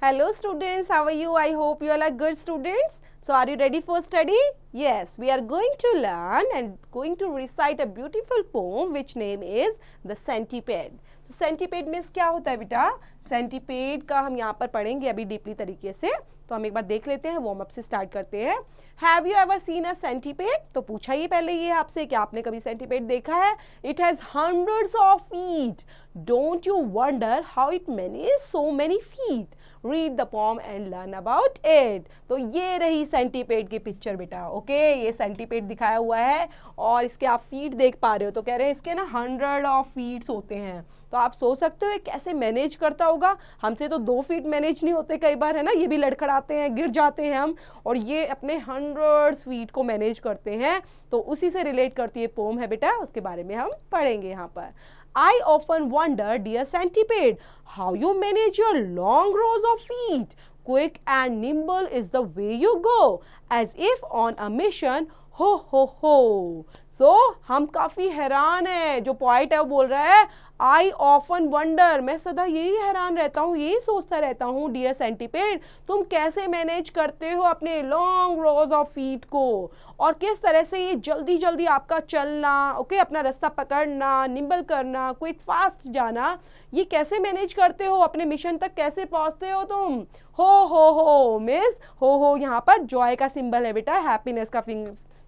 Hello students, how are you? I hope you all are good students. So are you ready for study? Yes, we are going to learn and going to recite a beautiful poem which name is The Centipede. So centipede means क्या होता है बेटा? Centipede का हम यहाँ पर पढ़ेंगे अभी डीपली तरीके से. तो हम एक बार देख लेते हैं, वार्म अप से स्टार्ट करते हैं. Have you ever seen a centipede? तो पूछा ही पहले ये आपसे कि आपने कभी centipede देखा है? It has hundreds of feet. Don't you wonder how it manages so many feet? Read the poem and learn about it. तो ये रही centipede की पिक्चर बेटा. ओके, ये centipede दिखाया हुआ है और इसके आप फीट देख पा रहे हो. तो कह रहे हैं इसके ना 100 ऑफ फीट्स होते हैं. तो आप सोच सकते हो कैसे मैनेज करता होगा. हमसे तो 2 फीट मैनेज नहीं होते कई बार, है ना. ये भी लड़खड़ाते हैं, गिर जाते हैं हम, और ये अपने 100 फीट को मैनेज करते हैं. तो उसी से रिलेट करती है पोम है बेटा, उसके बारे में हम पढ़ेंगे यहाँ पर. I often wonder, dear centipede, how you manage your long rows of feet. Quick and nimble is the way you go, as if on a mission. हो हो. So हम काफी हैरान हैं. जो पॉइंट है वो बोल रहा है I often wonder, मैं सदा यही हैरान रहता हूँ, यही सोचता रहता हूँ डियर सेंटीपेड, तुम कैसे मैनेज करते हो अपने लॉन्ग रोज ऑफ फीट को, और किस तरह से ये जल्दी जल्दी आपका चलना, ओके, अपना रास्ता पकड़ना, निम्बल करना, क्विक फास्ट जाना, ये कैसे मैनेज करते हो, अपने मिशन तक कैसे पहुँचते हो तुम. हो मिस, हो यहाँ पर जॉय का सिंबल है बेटा, हैप्पीनेस का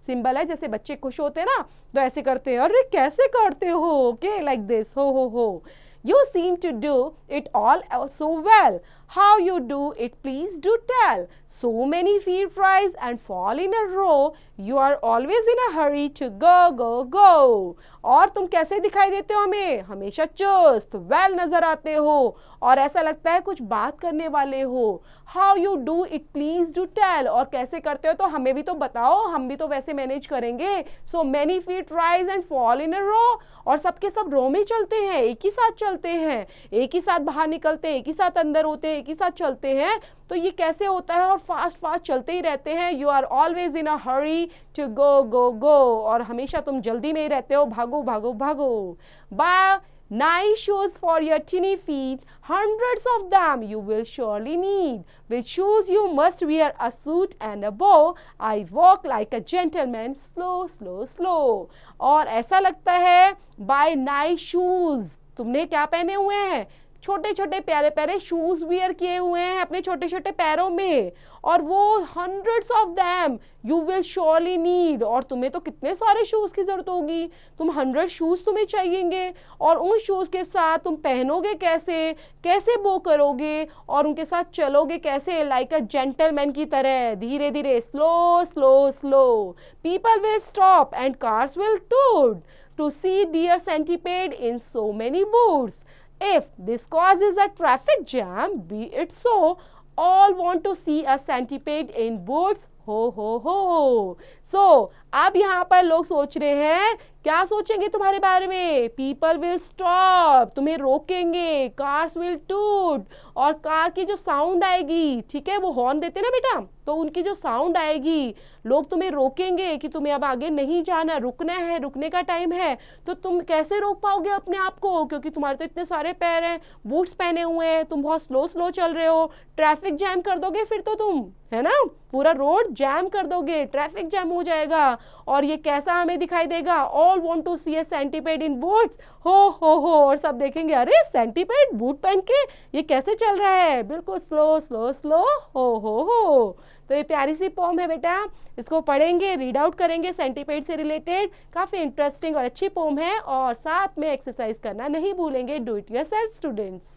सिंबल है. जैसे बच्चे खुश होते हैं ना तो ऐसे करते हैं. अरे कैसे करते हो, ओके, लाइक दिस. हो. You seem to do it all so well. How you do it, please do tell. So many feet rise and fall in a row. You are always in a hurry to go. और तुम कैसे दिखाई देते हो हमें? हमेशा चुस्त, well नजर आते हो और ऐसा लगता है कुछ बात करने वाले हो. How you do it, please do tell. और कैसे करते हो तो हमें भी तो बताओ, हम भी तो वैसे मैनेज करेंगे. So many feet rise and fall in a row. और सबके सब रो में चलते हैं, एक ही साथ चलते हैं, एक ही साथ बाहर निकलते हैं, एक ही साथ अंदर होते हैं, एक ही साथ चलते हैं. तो ये कैसे होता है? और फास्ट चलते ही रहते हैं. You are always in a hurry to go. और हमेशा तुम जल्दी में ही रहते हो, भागो. Buy nice shoes for your teeny feet, hundreds of them you will surely need. With shoes you must wear a suit and a bow. I walk like a gentleman, slow. और ऐसा लगता है by nice shoes, तुमने क्या पहने हुए हैं? छोटे छोटे प्यारे शूज वियर किए हुए हैं अपने छोटे छोटे पैरों में, और वो hundreds of them you will surely need. और तुम्हें तो कितने सारे शूज की जरूरत होगी, तुम 100 शूज तुम्हें चाहिएंगे, और उन शूज के साथ तुम पहनोगे कैसे बो करोगे, और उनके साथ चलोगे कैसे, लाइक अ जेंटलमैन की तरह, धीरे धीरे, slow. People will stop and cars will toot to see dear centipede in so many boots. If this causes a traffic jam, be it so, all want to see a centipede in boots. हो. So, अब यहाँ पर लोग सोच रहे हैं, क्या सोचेंगे तुम्हारे बारे में? People will stop, तुम्हें रोकेंगे. Cars will toot, और कार की जो साउंड आएगी, ठीक है, वो हॉर्न देते ना बेटा, तो उनकी जो साउंड आएगी, लोग तुम्हें रोकेंगे कि तुम्हें अब आगे नहीं जाना, रुकना है, रुकने का टाइम है. तो तुम कैसे रोक पाओगे अपने आप को, क्योंकि तुम्हारे तो इतने सारे पैर हैं, बूट्स पहने हुए हैं, तुम बहुत स्लो चल रहे हो. ट्रैफिक जैम कर दोगे फिर तो तुम, है ना, पूरा रोड जैम कर दोगे, ट्रैफिक जैम हो जाएगा. और ये कैसा हमें दिखाई देगा? All want to see a centipede in boots. हो. और सब देखेंगे, अरे सेंटीपेड बूट पहन के ये कैसे चल रहा है, बिल्कुल स्लो. हो. तो ये प्यारी सी पोम है बेटा, इसको पढ़ेंगे, रीड आउट करेंगे सेंटीपेड से रिलेटेड. काफी इंटरेस्टिंग और अच्छी पोम है, और साथ में एक्सरसाइज करना नहीं भूलेंगे. Do it yourself students.